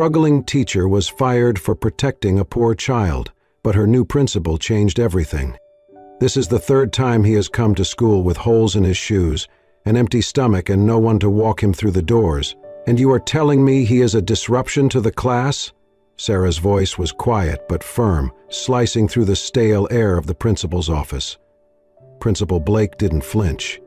struggling teacher was fired for protecting a poor child, but her new principal changed everything. This is the third time he has come to school with holes in his shoes, an empty stomach and no one to walk him through the doors. And you are telling me he is a disruption to the class? Sarah's voice was quiet but firm, slicing through the stale air of the principal's office. Principal Blake didn't flinch.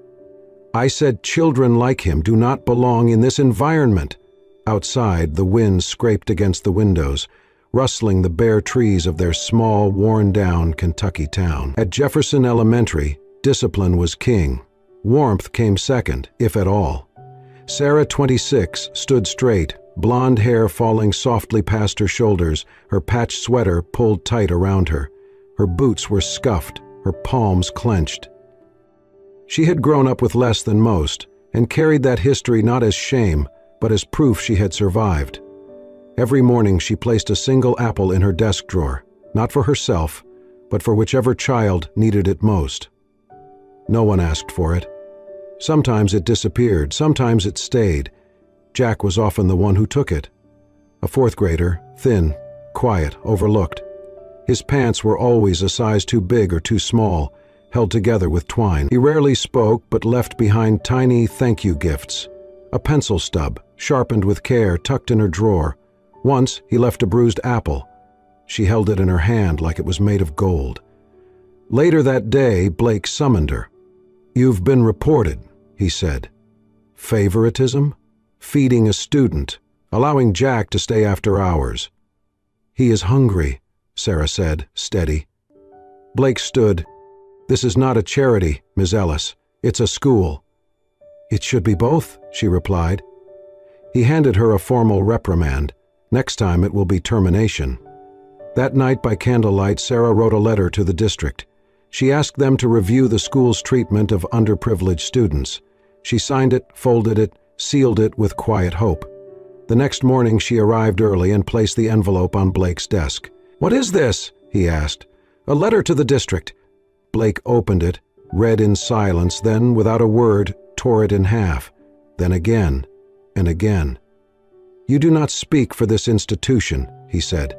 I said children like him do not belong in this environment. Outside, the wind scraped against the windows, rustling the bare trees of their small, worn-down Kentucky town. At Jefferson Elementary, discipline was king. Warmth came second, if at all. Sarah, 26, stood straight, blonde hair falling softly past her shoulders, her patched sweater pulled tight around her. Her boots were scuffed, her palms clenched. She had grown up with less than most, and carried that history not as shame, but as proof she had survived. Every morning she placed a single apple in her desk drawer, not for herself, but for whichever child needed it most. No one asked for it. Sometimes it disappeared, sometimes it stayed. Jack was often the one who took it. A fourth grader, thin, quiet, overlooked. His pants were always a size too big or too small, held together with twine. He rarely spoke but left behind tiny thank you gifts. A pencil stub, sharpened with care, tucked in her drawer. Once he left a bruised apple. She held it in her hand like it was made of gold. Later that day, Blake summoned her. "You've been reported," he said. Favoritism? Feeding a student, allowing Jack to stay after hours. "He is hungry," Sarah said, steady. Blake stood. "This is not a charity, Ms. Ellis. It's a school." "It should be both," she replied. He handed her a formal reprimand. Next time it will be termination. That night by candlelight, Sarah wrote a letter to the district. She asked them to review the school's treatment of underprivileged students. She signed it, folded it, sealed it with quiet hope. The next morning she arrived early and placed the envelope on Blake's desk. "What is this?" he asked. "A letter to the district." Blake opened it, read in silence, then, without a word, tore it in half. Then again, and again. "You do not speak for this institution," he said.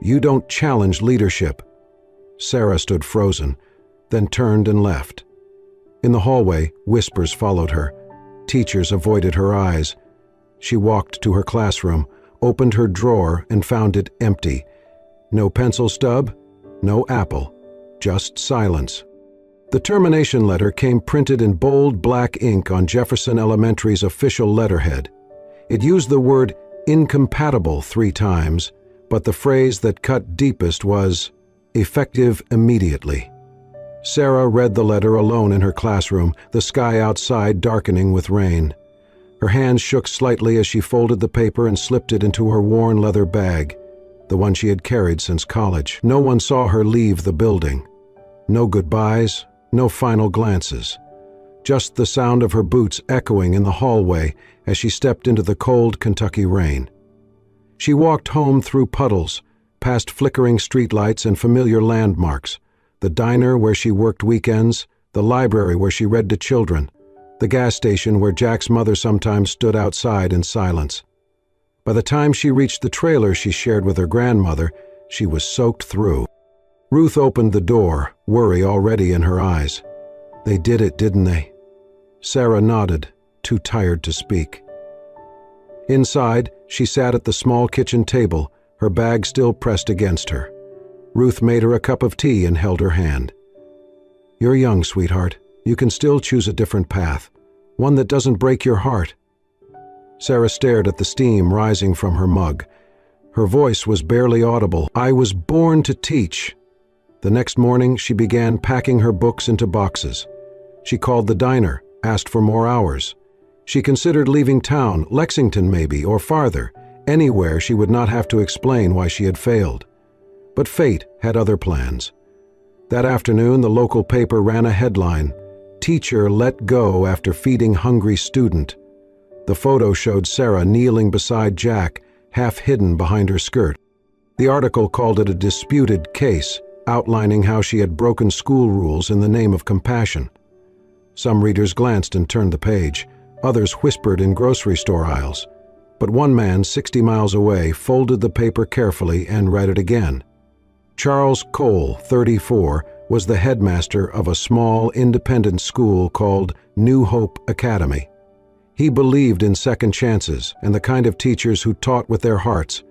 "You don't challenge leadership." Sarah stood frozen, then turned and left. In the hallway, whispers followed her. Teachers avoided her eyes. She walked to her classroom, opened her drawer, and found it empty. No pencil stub, no apple, just silence. The termination letter came printed in bold black ink on Jefferson Elementary's official letterhead. It used the word incompatible 3 times, but the phrase that cut deepest was, effective immediately. Sarah read the letter alone in her classroom, the sky outside darkening with rain. Her hands shook slightly as she folded the paper and slipped it into her worn leather bag, the one she had carried since college. No one saw her leave the building. No goodbyes, no final glances. Just the sound of her boots echoing in the hallway as she stepped into the cold Kentucky rain. She walked home through puddles, past flickering streetlights and familiar landmarks, the diner where she worked weekends, the library where she read to children, the gas station where Jack's mother sometimes stood outside in silence. By the time she reached the trailer she shared with her grandmother, she was soaked through. Ruth opened the door, worry already in her eyes. "They did it, didn't they?" Sarah nodded, too tired to speak. Inside, she sat at the small kitchen table, her bag still pressed against her. Ruth made her a cup of tea and held her hand. "You're young, sweetheart. You can still choose a different path, one that doesn't break your heart." Sarah stared at the steam rising from her mug. Her voice was barely audible. "I was born to teach." The next morning, she began packing her books into boxes. She called the diner, asked for more hours. She considered leaving town, Lexington maybe, or farther, anywhere she would not have to explain why she had failed. But fate had other plans. That afternoon, the local paper ran a headline, "Teacher let go after feeding hungry student." The photo showed Sarah kneeling beside Jack, half hidden behind her skirt. The article called it a disputed case, outlining how she had broken school rules in the name of compassion. Some readers glanced and turned the page. Others whispered in grocery store aisles. But one man, 60 miles away, folded the paper carefully and read it again. Charles Cole, 34, was the headmaster of a small, independent school called New Hope Academy. He believed in second chances and the kind of teachers who taught with their hearts.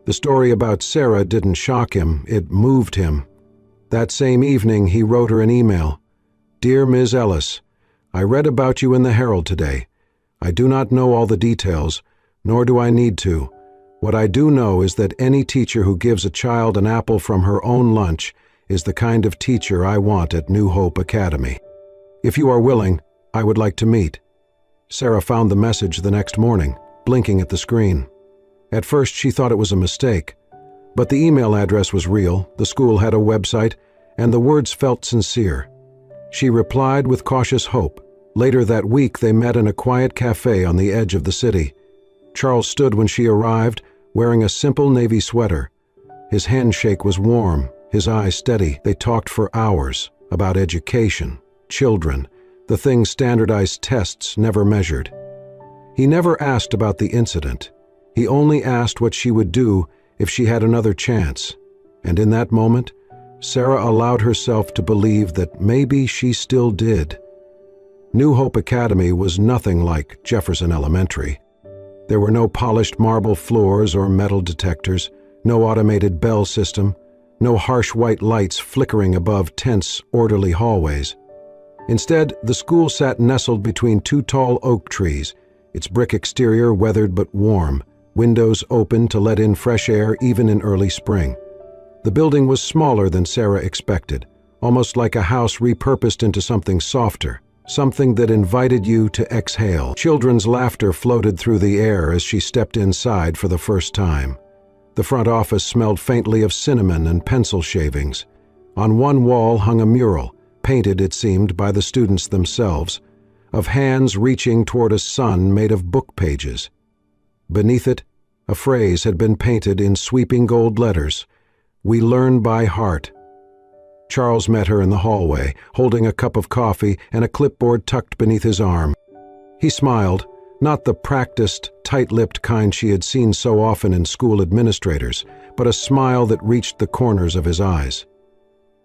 The story about Sarah didn't shock him, it moved him. That same evening, he wrote her an email. "Dear Ms. Ellis, I read about you in the Herald today. I do not know all the details, nor do I need to. What I do know is that any teacher who gives a child an apple from her own lunch is the kind of teacher I want at New Hope Academy. If you are willing, I would like to meet." Sarah found the message the next morning, blinking at the screen. At first, she thought it was a mistake. But the email address was real, the school had a website, and the words felt sincere. She replied with cautious hope. Later that week, they met in a quiet cafe on the edge of the city. Charles stood when she arrived, wearing a simple navy sweater. His handshake was warm, his eyes steady. They talked for hours about education, children, the things standardized tests never measured. He never asked about the incident. He only asked what she would do if she had another chance. And in that moment, Sarah allowed herself to believe that maybe she still did. New Hope Academy was nothing like Jefferson Elementary. There were no polished marble floors or metal detectors, no automated bell system, no harsh white lights flickering above tense, orderly hallways. Instead, the school sat nestled between two tall oak trees, its brick exterior weathered but warm, windows open to let in fresh air even in early spring. The building was smaller than Sarah expected, almost like a house repurposed into something softer, something that invited you to exhale. Children's laughter floated through the air as she stepped inside for the first time. The front office smelled faintly of cinnamon and pencil shavings. On one wall hung a mural, painted, it seemed, by the students themselves, of hands reaching toward a sun made of book pages. Beneath it, a phrase had been painted in sweeping gold letters: "We learn by heart." Charles met her in the hallway, holding a cup of coffee and a clipboard tucked beneath his arm. He smiled, not the practiced, tight-lipped kind she had seen so often in school administrators, but a smile that reached the corners of his eyes.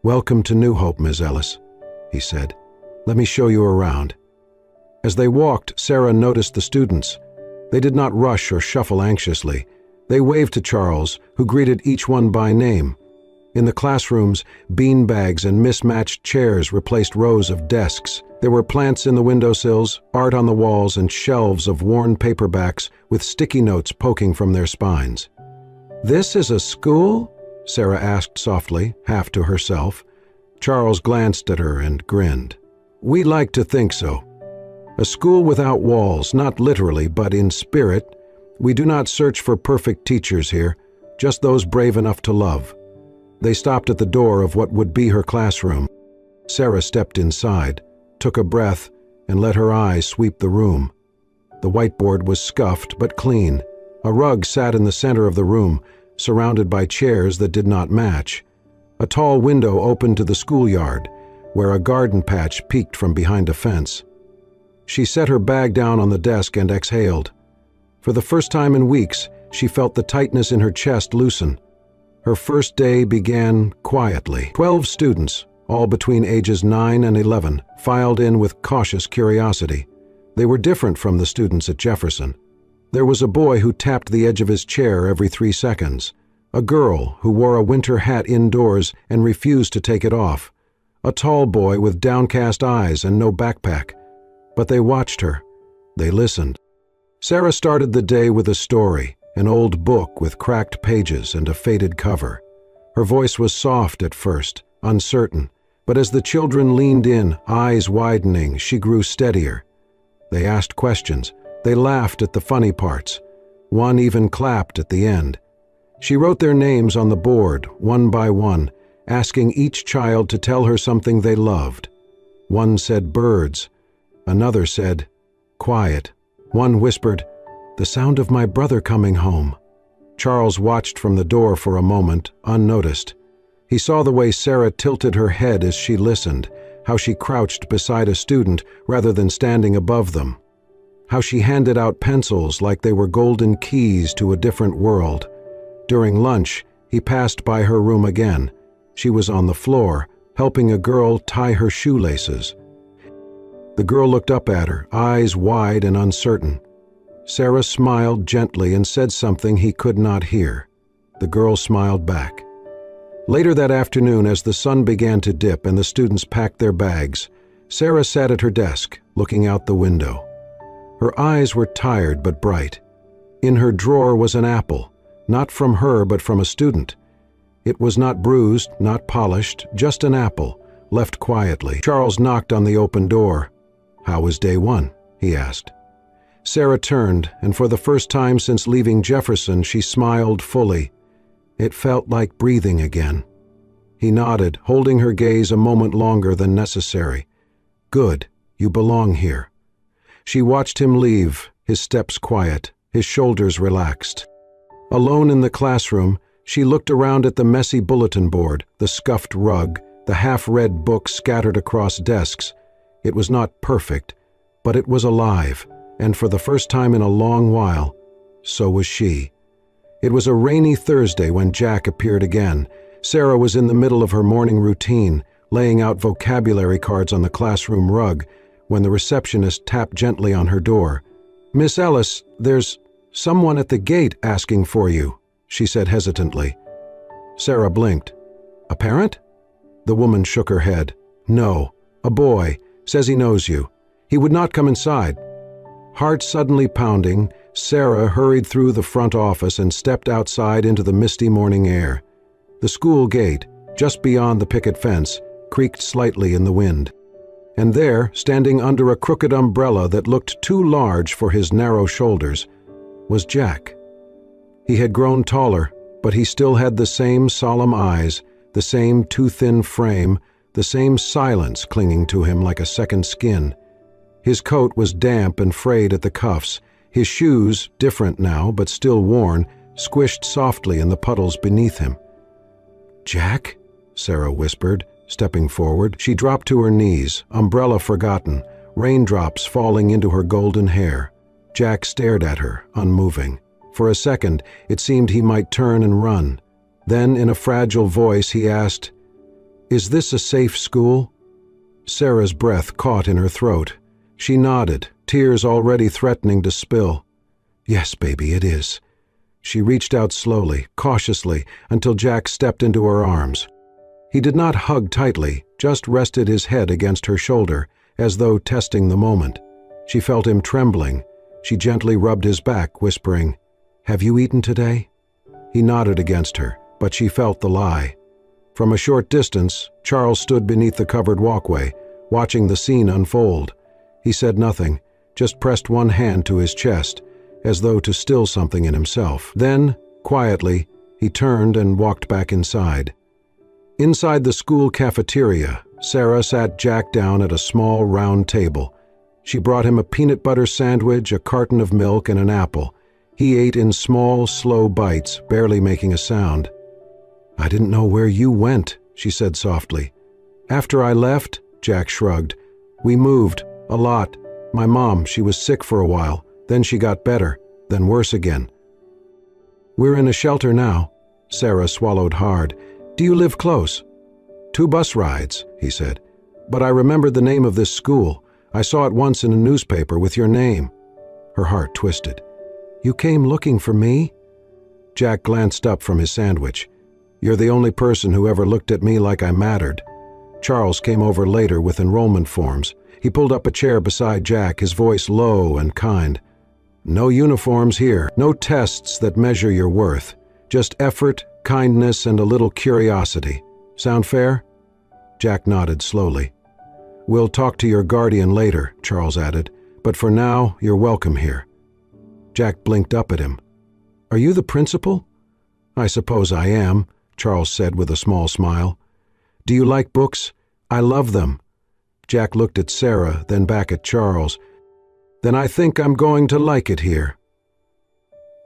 "Welcome to New Hope, Ms. Ellis," he said. "Let me show you around." As they walked, Sarah noticed the students. They did not rush or shuffle anxiously. They waved to Charles, who greeted each one by name. In the classrooms, beanbags and mismatched chairs replaced rows of desks. There were plants in the windowsills, art on the walls, and shelves of worn paperbacks with sticky notes poking from their spines. "This is a school?" Sarah asked softly, half to herself. Charles glanced at her and grinned. "We like to think so. A school without walls, not literally, but in spirit. We do not search for perfect teachers here, just those brave enough to love." They stopped at the door of what would be her classroom. Sarah stepped inside, took a breath, and let her eyes sweep the room. The whiteboard was scuffed but clean. A rug sat in the center of the room, surrounded by chairs that did not match. A tall window opened to the schoolyard, where a garden patch peeked from behind a fence. She set her bag down on the desk and exhaled. For the first time in weeks, she felt the tightness in her chest loosen. Her first day began quietly. 12 students, all between ages 9 and 11, filed in with cautious curiosity. They were different from the students at Jefferson. There was a boy who tapped the edge of his chair every 3 seconds. A girl who wore a winter hat indoors and refused to take it off. A tall boy with downcast eyes and no backpack. But they watched her. They listened. Sarah started the day with a story, an old book with cracked pages and a faded cover. Her voice was soft at first, uncertain, but as the children leaned in, eyes widening, she grew steadier. They asked questions. They laughed at the funny parts. One even clapped at the end. She wrote their names on the board, one by one, asking each child to tell her something they loved. One said birds. Another said, quiet. One whispered, the sound of my brother coming home. Charles watched from the door for a moment, unnoticed. He saw the way Sarah tilted her head as she listened, how she crouched beside a student rather than standing above them, how she handed out pencils like they were golden keys to a different world. During lunch, he passed by her room again. She was on the floor, helping a girl tie her shoelaces. The girl looked up at her, eyes wide and uncertain. Sarah smiled gently and said something he could not hear. The girl smiled back. Later that afternoon, as the sun began to dip and the students packed their bags, Sarah sat at her desk, looking out the window. Her eyes were tired but bright. In her drawer was an apple, not from her but from a student. It was not bruised, not polished, just an apple, left quietly. Charles knocked on the open door. "How was day one?" he asked. Sarah turned, and for the first time since leaving Jefferson, she smiled fully. It felt like breathing again. He nodded, holding her gaze a moment longer than necessary. "Good, you belong here." She watched him leave, his steps quiet, his shoulders relaxed. Alone in the classroom, she looked around at the messy bulletin board, the scuffed rug, the half-read books scattered across desks. It was not perfect, but it was alive, and for the first time in a long while, so was she. It was a rainy Thursday when Jack appeared again. Sarah was in the middle of her morning routine, laying out vocabulary cards on the classroom rug, when the receptionist tapped gently on her door. "Miss Ellis, there's someone at the gate asking for you," she said hesitantly. Sarah blinked. "A parent?" The woman shook her head. "No, a boy. Says he knows you. He would not come inside." Heart suddenly pounding, Sarah hurried through the front office and stepped outside into the misty morning air. The school gate, just beyond the picket fence, creaked slightly in the wind. And there, standing under a crooked umbrella that looked too large for his narrow shoulders, was Jack. He had grown taller, but he still had the same solemn eyes, the same too-thin frame, the same silence clinging to him like a second skin. His coat was damp and frayed at the cuffs. His shoes, different now but still worn, squished softly in the puddles beneath him. "Jack?" Sarah whispered, stepping forward. She dropped to her knees, umbrella forgotten, raindrops falling into her golden hair. Jack stared at her, unmoving. For a second, it seemed he might turn and run. Then, in a fragile voice, he asked, "Is this a safe school?" Sarah's breath caught in her throat. She nodded, tears already threatening to spill. "Yes, baby, it is." She reached out slowly, cautiously, until Jack stepped into her arms. He did not hug tightly, just rested his head against her shoulder, as though testing the moment. She felt him trembling. She gently rubbed his back, whispering, "Have you eaten today?" He nodded against her, but she felt the lie. From a short distance, Charles stood beneath the covered walkway, watching the scene unfold. He said nothing, just pressed one hand to his chest, as though to still something in himself. Then, quietly, he turned and walked back inside. Inside the school cafeteria, Sarah sat Jack down at a small round table. She brought him a peanut butter sandwich, a carton of milk, and an apple. He ate in small, slow bites, barely making a sound. "I didn't know where you went," she said softly. "After I left," Jack shrugged, "we moved. A lot. My mom, she was sick for a while. Then she got better, then worse again." "We're in a shelter now." Sarah swallowed hard. "Do you live close?" "2 bus rides," he said. "But I remembered the name of this school. I saw it once in a newspaper with your name." Her heart twisted. "You came looking for me?" Jack glanced up from his sandwich. "You're the only person who ever looked at me like I mattered." Charles came over later with enrollment forms. He pulled up a chair beside Jack, his voice low and kind. "No uniforms here, no tests that measure your worth. Just effort, kindness, and a little curiosity. Sound fair?" Jack nodded slowly. "We'll talk to your guardian later," Charles added, "but for now, you're welcome here." Jack blinked up at him. "Are you the principal?" "I suppose I am," Charles said with a small smile. "Do you like books? I love them." Jack looked at Sarah, then back at Charles. "Then I think I'm going to like it here."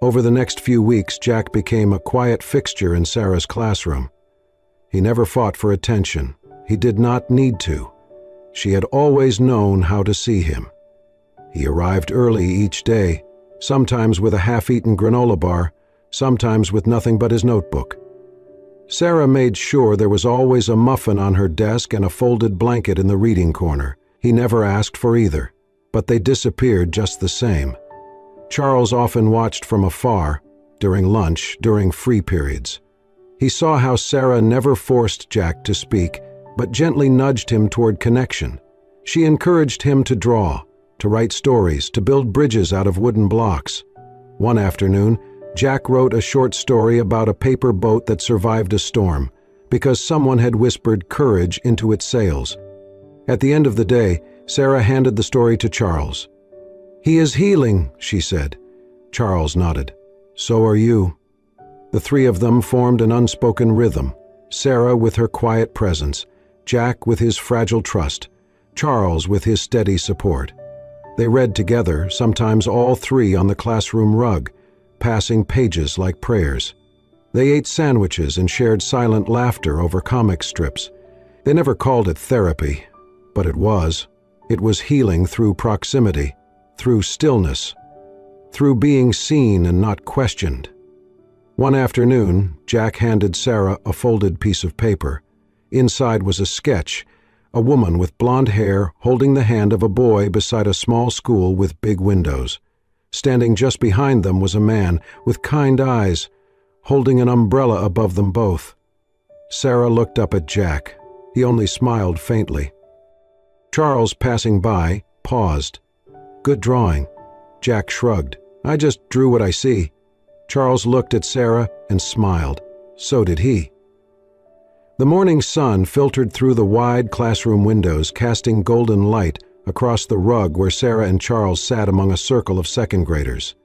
Over the next few weeks, Jack became a quiet fixture in Sarah's classroom. He never fought for attention. He did not need to. She had always known how to see him. He arrived early each day, sometimes with a half-eaten granola bar, sometimes with nothing but his notebook. Sarah made sure there was always a muffin on her desk and a folded blanket in the reading corner. He never asked for either, but they disappeared just the same. Charles often watched from afar, during lunch, during free periods. He saw how Sarah never forced Jack to speak, but gently nudged him toward connection. She encouraged him to draw, to write stories, to build bridges out of wooden blocks. One afternoon, Jack wrote a short story about a paper boat that survived a storm, because someone had whispered courage into its sails. At the end of the day, Sarah handed the story to Charles. "He is healing," she said. Charles nodded. "So are you." The three of them formed an unspoken rhythm, Sarah with her quiet presence, Jack with his fragile trust, Charles with his steady support. They read together, sometimes all three on the classroom rug, passing pages like prayers. They ate sandwiches and shared silent laughter over comic strips. They never called it therapy, but it was. It was healing through proximity, through stillness, through being seen and not questioned. One afternoon, Jack handed Sarah a folded piece of paper. Inside was a sketch, a woman with blonde hair holding the hand of a boy beside a small school with big windows. Standing just behind them was a man with kind eyes, holding an umbrella above them both. Sarah looked up at Jack. He only smiled faintly. Charles, passing by, paused. "Good drawing." Jack shrugged. "I just drew what I see." Charles looked at Sarah and smiled. So did he. The morning sun filtered through the wide classroom windows, casting golden light across the rug where Sarah and Charles sat among a circle of second graders.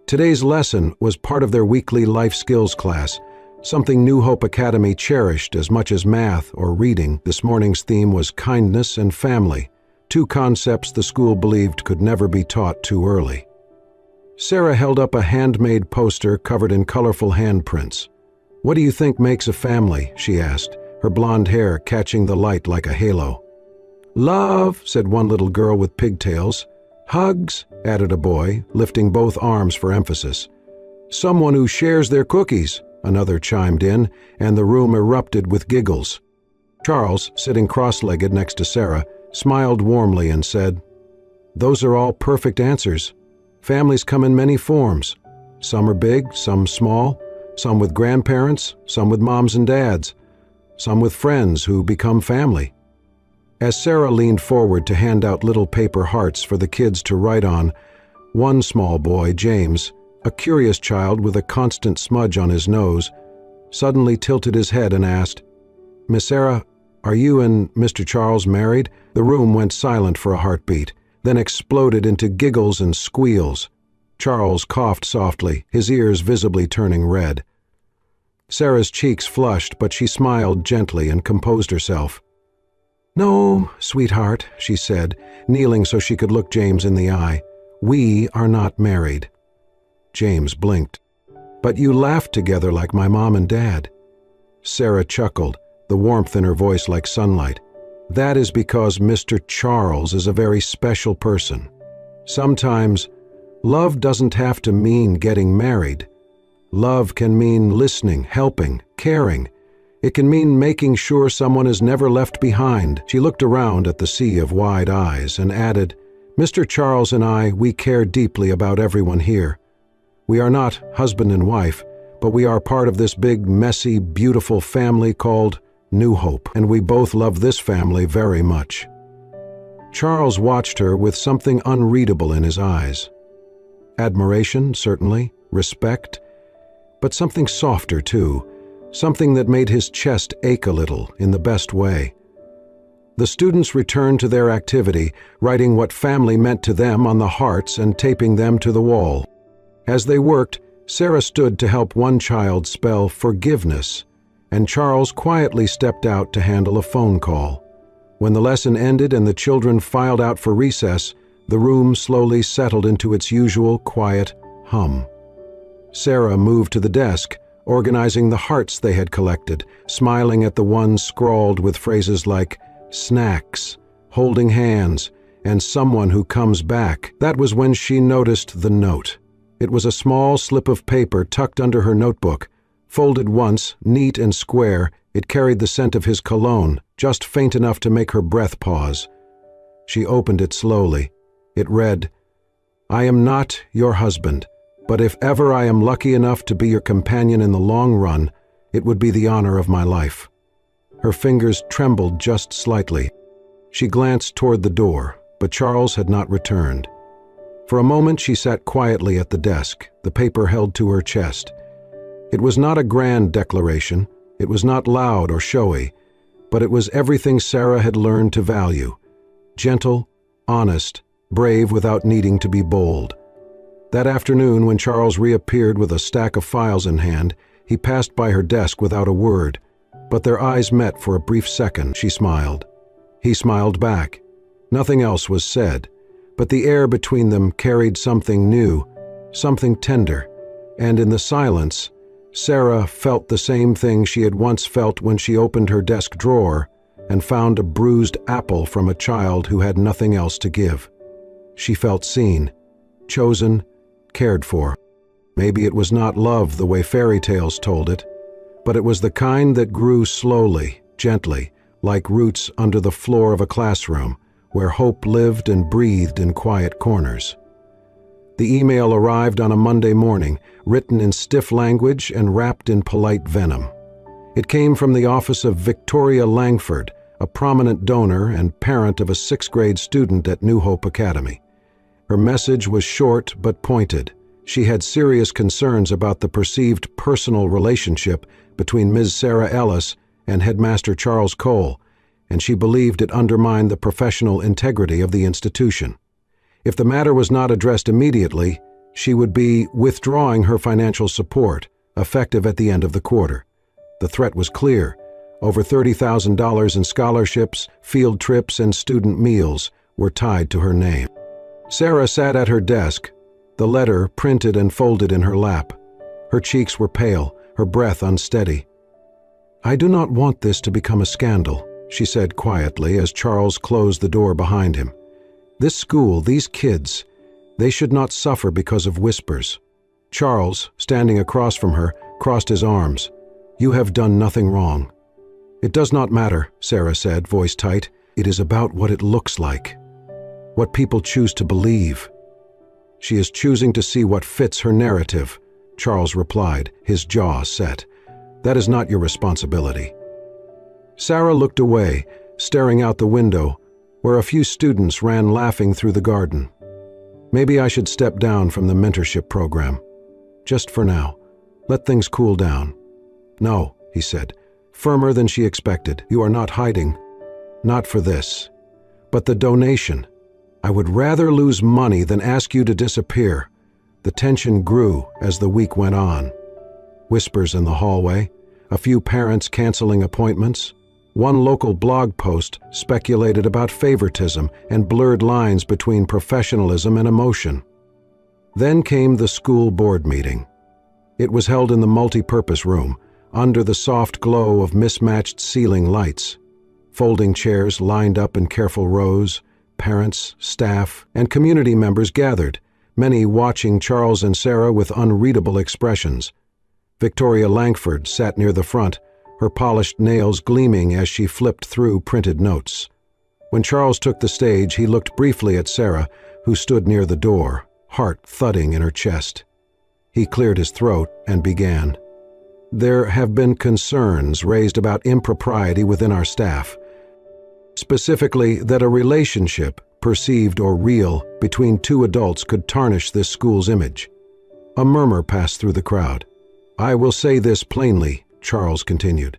Today's lesson was part of their weekly life skills class, something New Hope Academy cherished as much as math or reading. This morning's theme was kindness and family, two concepts the school believed could never be taught too early. Sarah held up a handmade poster covered in colorful handprints. "What do you think makes a family?" she asked, her blonde hair catching the light like a halo. "Love," said one little girl with pigtails. "Hugs," added a boy, lifting both arms for emphasis. "Someone who shares their cookies," another chimed in, and the room erupted with giggles. Charles, sitting cross-legged next to Sarah, smiled warmly and said, "Those are all perfect answers. Families come in many forms. Some are big, some small, some with grandparents, some with moms and dads, some with friends who become family." As Sarah leaned forward to hand out little paper hearts for the kids to write on, one small boy, James, a curious child with a constant smudge on his nose, suddenly tilted his head and asked, "Miss Sarah, are you and Mr. Charles married?" The room went silent for a heartbeat, then exploded into giggles and squeals. Charles coughed softly, his ears visibly turning red. Sarah's cheeks flushed, but she smiled gently and composed herself. "No, sweetheart," she said, kneeling so she could look James in the eye. "We are not married." James blinked. "But you laughed together like my mom and dad." Sarah chuckled, the warmth in her voice like sunlight. "That is because Mr. Charles is a very special person. Sometimes, love doesn't have to mean getting married. Love can mean listening, helping, caring. It can mean making sure someone is never left behind." She looked around at the sea of wide eyes and added, "Mr. Charles and I, we care deeply about everyone here. We are not husband and wife, but we are part of this big, messy, beautiful family called New Hope, and we both love this family very much." Charles watched her with something unreadable in his eyes. Admiration, certainly, respect, but something softer too, something that made his chest ache a little in the best way. The students returned to their activity, writing what family meant to them on the hearts and taping them to the wall. As they worked, Sarah stood to help one child spell forgiveness, and Charles quietly stepped out to handle a phone call. When the lesson ended and the children filed out for recess, the room slowly settled into its usual quiet hum. Sarah moved to the desk, organizing the hearts they had collected, smiling at the ones scrawled with phrases like snacks, holding hands, and someone who comes back. That was when she noticed the note. It was a small slip of paper tucked under her notebook. Folded once, neat and square, it carried the scent of his cologne, just faint enough to make her breath pause. She opened it slowly. It read, "I am not your husband, but if ever I am lucky enough to be your companion in the long run, it would be the honor of my life." Her fingers trembled just slightly. She glanced toward the door, but Charles had not returned. For a moment she sat quietly at the desk, the paper held to her chest. It was not a grand declaration, it was not loud or showy, but it was everything Sarah had learned to value. Gentle, honest, brave without needing to be bold. That afternoon, when Charles reappeared with a stack of files in hand, he passed by her desk without a word, but their eyes met for a brief second. She smiled. He smiled back. Nothing else was said, but the air between them carried something new, something tender, and in the silence, Sarah felt the same thing she had once felt when she opened her desk drawer and found a bruised apple from a child who had nothing else to give. She felt seen, chosen, cared for. Maybe it was not love the way fairy tales told it, but it was the kind that grew slowly, gently, like roots under the floor of a classroom, where hope lived and breathed in quiet corners. The email arrived on a Monday morning, written in stiff language and wrapped in polite venom. It came from the office of Victoria Langford, a prominent donor and parent of a sixth-grade student at New Hope Academy. Her message was short but pointed. She had serious concerns about the perceived personal relationship between Ms. Sarah Ellis and Headmaster Charles Cole, and she believed it undermined the professional integrity of the institution. If the matter was not addressed immediately, she would be withdrawing her financial support, effective at the end of the quarter. The threat was clear. Over $30,000 in scholarships, field trips, and student meals were tied to her name. Sarah sat at her desk, the letter printed and folded in her lap. Her cheeks were pale, her breath unsteady. "I do not want this to become a scandal," she said quietly as Charles closed the door behind him. "This school, these kids, they should not suffer because of whispers." Charles, standing across from her, crossed his arms. "You have done nothing wrong." "It does not matter," Sarah said, voice tight. "It is about what it looks like. What people choose to believe." "She is choosing to see what fits her narrative," Charles replied, his jaw set. "That is not your responsibility." Sarah looked away, staring out the window, where a few students ran laughing through the garden. "Maybe I should step down from the mentorship program. Just for now. Let things cool down." "No," he said, firmer than she expected. "You are not hiding. Not for this. But the donation. I would rather lose money than ask you to disappear." The tension grew as the week went on. Whispers in the hallway, a few parents canceling appointments. One local blog post speculated about favoritism and blurred lines between professionalism and emotion. Then came the school board meeting. It was held in the multi-purpose room, under the soft glow of mismatched ceiling lights. Folding chairs lined up in careful rows, parents, staff, and community members gathered, many watching Charles and Sarah with unreadable expressions. Victoria Langford sat near the front, her polished nails gleaming as she flipped through printed notes. When Charles took the stage, he looked briefly at Sarah, who stood near the door, heart thudding in her chest. He cleared his throat and began. "There have been concerns raised about impropriety within our staff. Specifically, that a relationship, perceived or real, between two adults could tarnish this school's image." A murmur passed through the crowd. "I will say this plainly," Charles continued.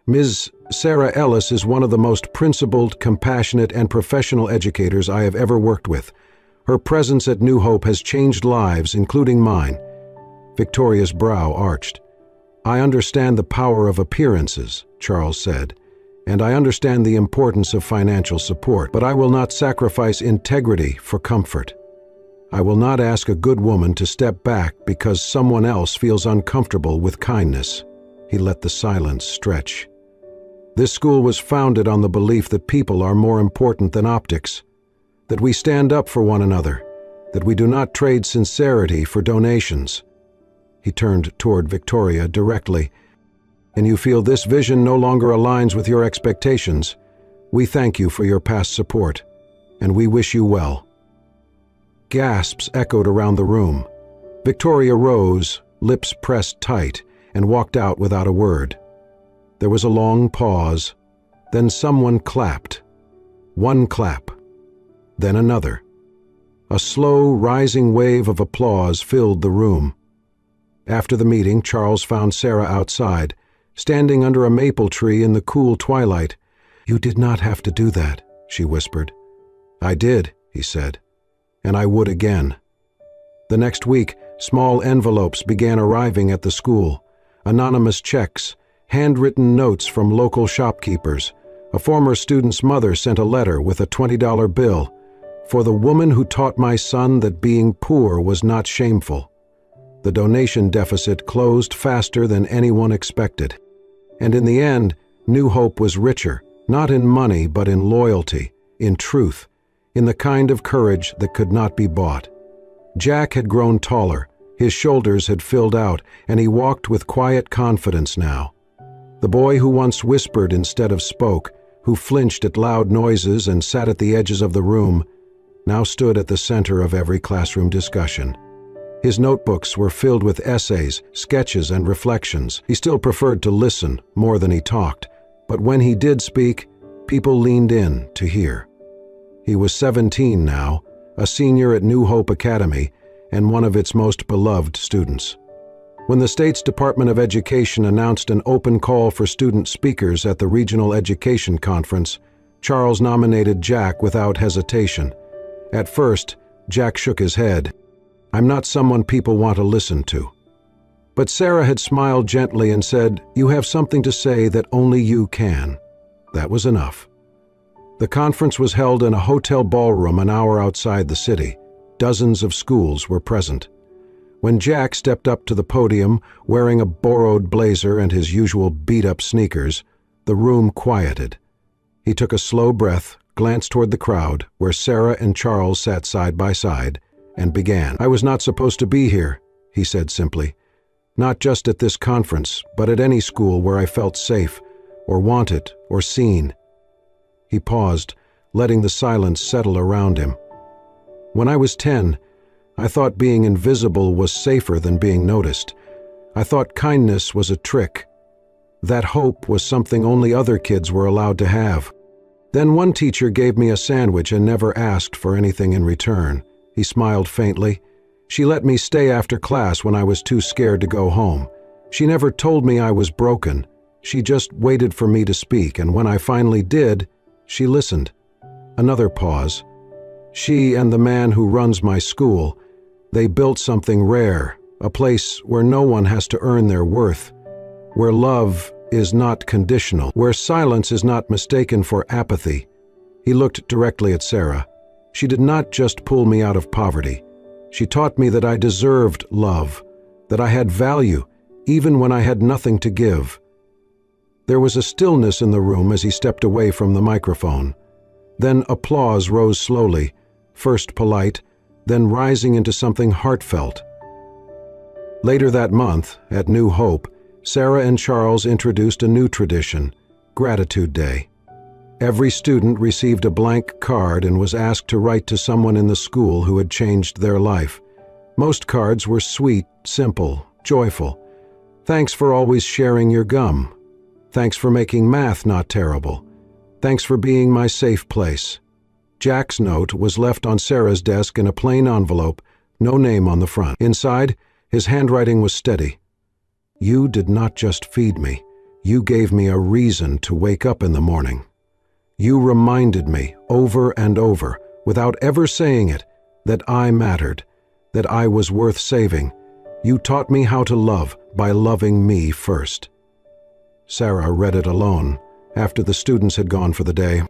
"Ms. Sarah Ellis is one of the most principled, compassionate, and professional educators I have ever worked with. Her presence at New Hope has changed lives, including mine." Victoria's brow arched. "I understand the power of appearances," Charles said, "and I understand the importance of financial support, but I will not sacrifice integrity for comfort. I will not ask a good woman to step back because someone else feels uncomfortable with kindness." He let the silence stretch. "This school was founded on the belief that people are more important than optics. that we stand up for one another, that we do not trade sincerity for donations." He turned toward Victoria directly. "And you feel this vision no longer aligns with your expectations. We thank you for your past support, and we wish you well." Gasps echoed around the room. Victoria rose, lips pressed tight, and walked out without a word. There was a long pause. Then someone clapped. One clap. Then another. A slow, rising wave of applause filled the room. After the meeting, Charles found Sarah outside, standing under a maple tree in the cool twilight. "You did not have to do that," she whispered. "I did," he said, "and I would again." The next week, small envelopes began arriving at the school. Anonymous checks, handwritten notes from local shopkeepers. A former student's mother sent a letter with a $20 bill. "For the woman who taught my son that being poor was not shameful." The donation deficit closed faster than anyone expected. And in the end, New Hope was richer, not in money but in loyalty, in truth, in the kind of courage that could not be bought. Jack had grown taller, his shoulders had filled out, and he walked with quiet confidence now. The boy who once whispered instead of spoke, who flinched at loud noises and sat at the edges of the room, now stood at the center of every classroom discussion. His notebooks were filled with essays, sketches, and reflections. He still preferred to listen more than he talked, but when he did speak, people leaned in to hear. He was 17 now, a senior at New Hope Academy, and one of its most beloved students. When the state's Department of Education announced an open call for student speakers at the Regional Education Conference, Charles nominated Jack without hesitation. At first, Jack shook his head. "I'm not someone people want to listen to." But Sarah had smiled gently and said, "You have something to say that only you can." That was enough. The conference was held in a hotel ballroom an hour outside the city. Dozens of schools were present. When Jack stepped up to the podium, wearing a borrowed blazer and his usual beat-up sneakers, the room quieted. He took a slow breath, glanced toward the crowd, where Sarah and Charles sat side by side, and began. "I was not supposed to be here," he said simply. "Not just at this conference, but at any school where I felt safe, or wanted, or seen." He paused, letting the silence settle around him. "When I was 10, I thought being invisible was safer than being noticed. I thought kindness was a trick. That hope was something only other kids were allowed to have. Then one teacher gave me a sandwich and never asked for anything in return." He smiled faintly. "She let me stay after class when I was too scared to go home. She never told me I was broken. She just waited for me to speak, and when I finally did, she listened." Another pause. "She and the man who runs my school, they built something rare, a place where no one has to earn their worth, where love is not conditional, where silence is not mistaken for apathy." He looked directly at Sarah. "She did not just pull me out of poverty. She taught me that I deserved love, that I had value, even when I had nothing to give." There was a stillness in the room as he stepped away from the microphone. Then applause rose slowly, first polite, then rising into something heartfelt. Later that month, at New Hope, Sarah and Charles introduced a new tradition, Gratitude Day. Every student received a blank card and was asked to write to someone in the school who had changed their life. Most cards were sweet, simple, joyful. "Thanks for always sharing your gum. Thanks for making math not terrible. Thanks for being my safe place." Jack's note was left on Sarah's desk in a plain envelope, no name on the front. Inside, his handwriting was steady. "You did not just feed me. You gave me a reason to wake up in the morning. You reminded me, over and over, without ever saying it, that I mattered, that I was worth saving. You taught me how to love by loving me first." Sarah read it alone, after the students had gone for the day.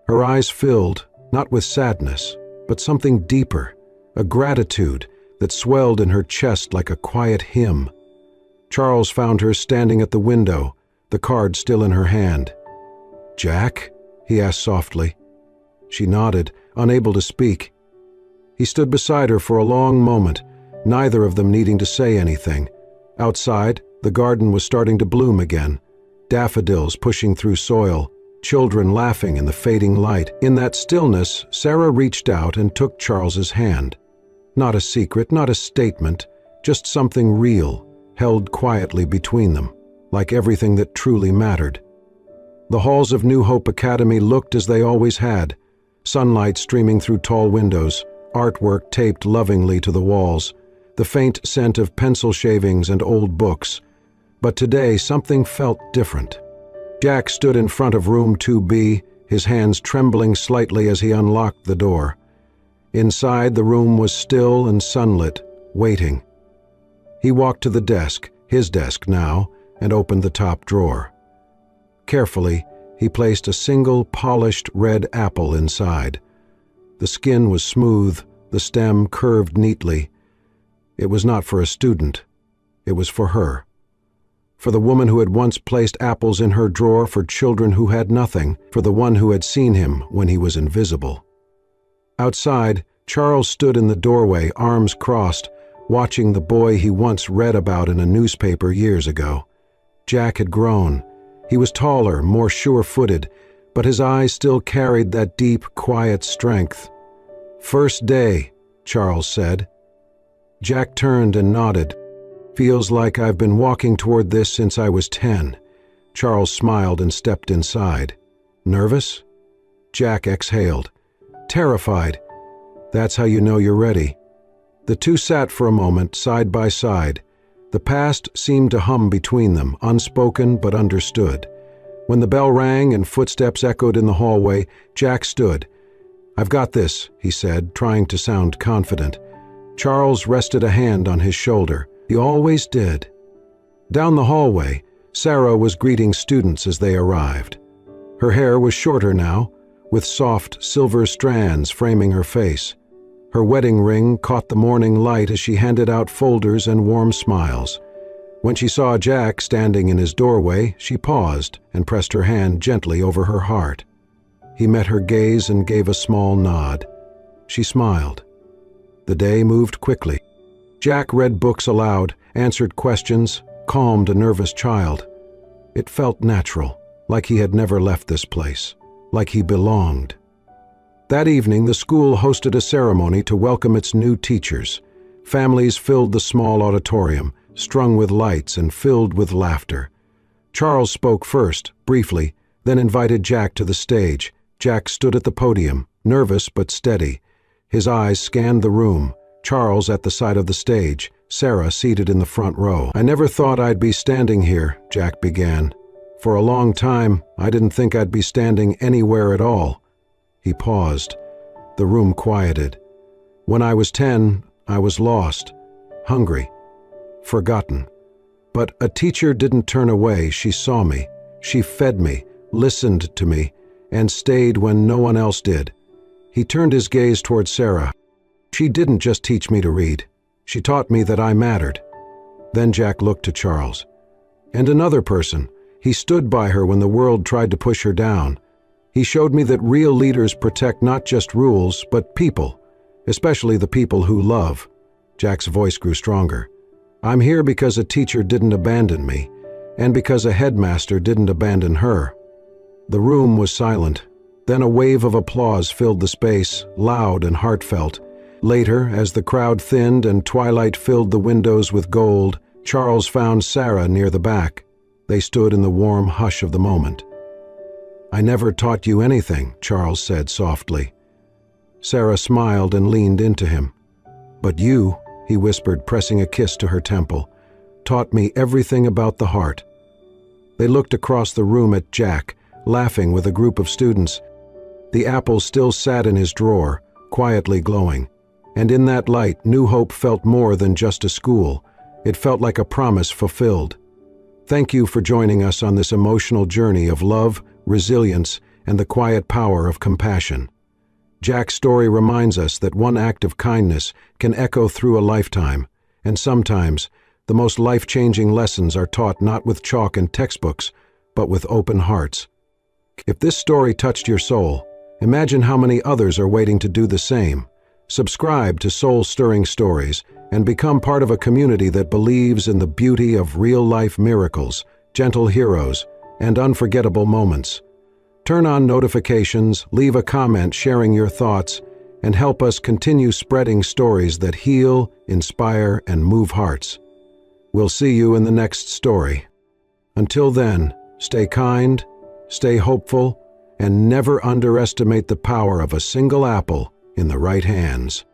Her eyes filled, not with sadness, but something deeper, a gratitude that swelled in her chest like a quiet hymn. Charles found her standing at the window, the card still in her hand. "Jack?" he asked softly. She nodded, unable to speak. He stood beside her for a long moment, neither of them needing to say anything. Outside, the garden was starting to bloom again, daffodils pushing through soil, children laughing in the fading light. In that stillness, Sarah reached out and took Charles's hand. Not a secret, not a statement, just something real, held quietly between them, like everything that truly mattered. The halls of New Hope Academy looked as they always had, sunlight streaming through tall windows, artwork taped lovingly to the walls, the faint scent of pencil shavings and old books. But today something felt different. Jack stood in front of room 2B, his hands trembling slightly as he unlocked the door. Inside, the room was still and sunlit, waiting. He walked to the desk, his desk now, and opened the top drawer. Carefully, he placed a single polished red apple inside. The skin was smooth, the stem curved neatly. It was not for a student. It was for her. For the woman who had once placed apples in her drawer for children who had nothing, for the one who had seen him when he was invisible. Outside, Charles stood in the doorway, arms crossed, watching the boy he once read about in a newspaper years ago. Jack had grown. He was taller, more sure-footed, but his eyes still carried that deep, quiet strength. "First day," Charles said. Jack turned and nodded. "Feels like I've been walking toward this since I was 10. Charles smiled and stepped inside. "Nervous?" Jack exhaled. "Terrified. That's how you know you're ready." The two sat for a moment, side by side. The past seemed to hum between them, unspoken but understood. When the bell rang and footsteps echoed in the hallway, Jack stood. "I've got this," he said, trying to sound confident. Charles rested a hand on his shoulder. He always did. Down the hallway, Sarah was greeting students as they arrived. Her hair was shorter now, with soft silver strands framing her face. Her wedding ring caught the morning light as she handed out folders and warm smiles. When she saw Jack standing in his doorway, she paused and pressed her hand gently over her heart. He met her gaze and gave a small nod. She smiled. The day moved quickly. Jack read books aloud, answered questions, calmed a nervous child. It felt natural, like he had never left this place, like he belonged. That evening, the school hosted a ceremony to welcome its new teachers. Families filled the small auditorium, strung with lights and filled with laughter. Charles spoke first, briefly, then invited Jack to the stage. Jack stood at the podium, nervous but steady. His eyes scanned the room, Charles at the side of the stage, Sarah seated in the front row. "I never thought I'd be standing here," Jack began. "For a long time, I didn't think I'd be standing anywhere at all." He paused. The room quieted. "When I was 10, I was lost, hungry, forgotten. But a teacher didn't turn away. She saw me. She fed me, listened to me, and stayed when no one else did." He turned his gaze toward Sarah. "She didn't just teach me to read. She taught me that I mattered." Then Jack looked to Charles. "And another person. He stood by her when the world tried to push her down. He showed me that real leaders protect not just rules, but people, especially the people who love." Jack's voice grew stronger. "I'm here because a teacher didn't abandon me, and because a headmaster didn't abandon her." The room was silent. Then a wave of applause filled the space, loud and heartfelt. Later, as the crowd thinned and twilight filled the windows with gold, Charles found Sarah near the back. They stood in the warm hush of the moment. "I never taught you anything," Charles said softly. Sarah smiled and leaned into him. "But you," he whispered, pressing a kiss to her temple, "taught me everything about the heart." They looked across the room at Jack, laughing with a group of students. The apple still sat in his drawer, quietly glowing. And in that light, New Hope felt more than just a school. It felt like a promise fulfilled. Thank you for joining us on this emotional journey of love, resilience, and the quiet power of compassion. Jack's story reminds us that one act of kindness can echo through a lifetime, and sometimes the most life-changing lessons are taught not with chalk and textbooks, but with open hearts. If this story touched your soul, Imagine how many others are waiting to do the same. Subscribe to Soul-Stirring Stories and become part of a community that believes in the beauty of real-life miracles, gentle heroes, and unforgettable moments. Turn on notifications, leave a comment sharing your thoughts, and help us continue spreading stories that heal, inspire, and move hearts. We'll see you in the next story. Until then, stay kind, stay hopeful, and never underestimate the power of a single apple in the right hands.